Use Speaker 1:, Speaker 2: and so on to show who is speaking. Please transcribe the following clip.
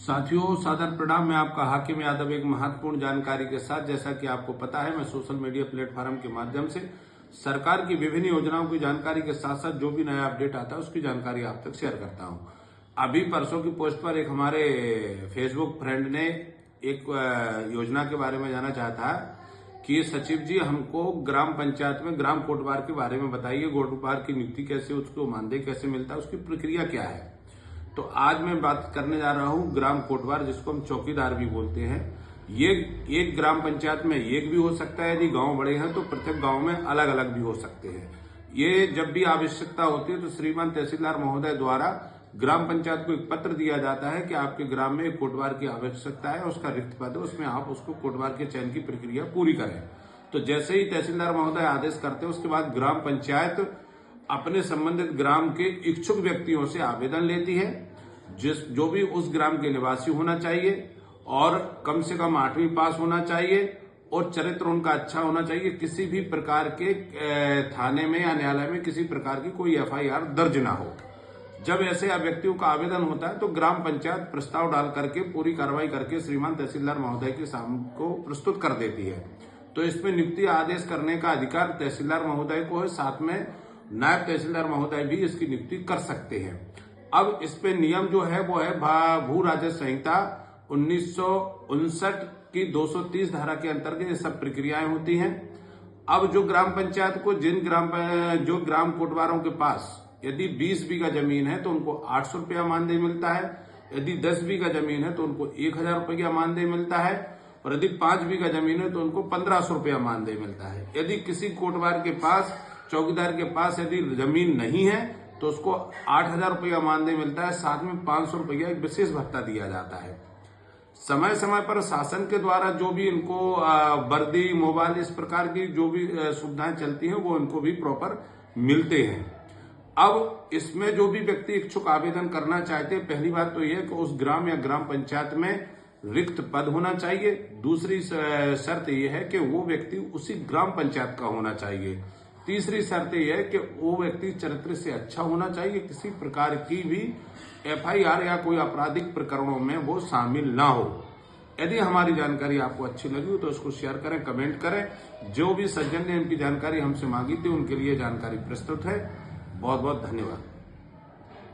Speaker 1: साथियों, सादर प्रणाम। मैं आपका हाकिम यादव एक महत्वपूर्ण जानकारी के साथ। जैसा कि आपको पता है, मैं सोशल मीडिया प्लेटफॉर्म के माध्यम से सरकार की विभिन्न योजनाओं की जानकारी के साथ साथ जो भी नया अपडेट आता है उसकी जानकारी आप तक शेयर करता हूं। अभी परसों की पोस्ट पर एक हमारे फेसबुक फ्रेंड ने एक योजना के बारे में जानना चाहता है कि सचिव जी हमको ग्राम पंचायत में ग्राम कोटवार के बारे में बताइए। कोटवार की नियुक्ति कैसे, उसको मानदेय कैसे मिलता है, उसकी प्रक्रिया क्या है। तो आज मैं बात करने जा रहा हूं ग्राम कोटवार, जिसको हम चौकीदार भी बोलते हैं। ये एक ग्राम पंचायत में एक भी हो सकता है। यदि गांव बड़े हैं तो प्रत्येक गांव में अलग अलग भी हो सकते हैं। ये जब भी आवश्यकता होती है तो श्रीमान तहसीलदार महोदय द्वारा ग्राम पंचायत को एक पत्र दिया जाता है कि आपके ग्राम में एक कोटवार की आवश्यकता है, उसका रिक्त पद है, उसमें आप उसको कोटवार के चयन की प्रक्रिया पूरी करें। तो जैसे ही तहसीलदार महोदय आदेश करते हैं, उसके बाद ग्राम पंचायत अपने संबंधित ग्राम के इच्छुक व्यक्तियों से आवेदन लेती है, जो भी उस ग्राम के निवासी होना चाहिए और कम से कम 8वीं पास होना चाहिए और चरित्र उनका अच्छा होना चाहिए। किसी भी प्रकार के थाने में या न्यायालय में किसी प्रकार की कोई FIR दर्ज ना हो। जब ऐसे व्यक्तियों का आवेदन होता है तो ग्राम पंचायत प्रस्ताव डाल करके पूरी कार्रवाई करके श्रीमान तहसीलदार महोदय के सामने को प्रस्तुत कर देती है। तो इसमें नियुक्ति आदेश करने का अधिकार तहसीलदार महोदय को है, साथ में नायब तहसीलदार महोदय भी इसकी नियुक्ति कर सकते हैं। अब इस पे नियम जो है वो है भू राजस्व संहिता 1959 की 230 धारा के अंतर्गत ये सब प्रक्रियाएं होती हैं। अब जो ग्राम पंचायत को जो ग्राम कोटवारों के पास यदि 20 बीघा जमीन है तो उनको 800 रुपया मानदेय मिलता है। यदि 10 बीघा जमीन है तो उनको 1000 रुपया मानदेय मिलता है और यदि 5 बीघा जमीन है तो उनको 1500 रुपया मानदेय मिलता है। यदि किसी कोटवार के पास, चौकीदार के पास यदि जमीन नहीं है तो उसको 8000 रुपया मानदेय मिलता है, साथ में 500 रुपया एक विशेष भत्ता दिया जाता है। समय समय पर शासन के द्वारा जो भी इनको वर्दी, मोबाइल, इस प्रकार की जो भी सुविधाएं चलती हैं वो इनको भी प्रॉपर मिलते हैं। अब इसमें जो भी व्यक्ति इच्छुक आवेदन करना चाहते हैं, पहली बात तो यह कि उस ग्राम या ग्राम पंचायत में रिक्त पद होना चाहिए। दूसरी शर्त यह है कि वो व्यक्ति उसी ग्राम पंचायत का होना चाहिए। तीसरी शर्त यह है कि वो व्यक्ति चरित्र से अच्छा होना चाहिए, किसी प्रकार की भी FIR या कोई आपराधिक प्रकरणों में वो शामिल ना हो। यदि हमारी जानकारी आपको अच्छी लगी हो तो इसको शेयर करें, कमेंट करें। जो भी सज्जन ने इनकी जानकारी हमसे मांगी थी उनके लिए जानकारी प्रस्तुत है। बहुत बहुत धन्यवाद।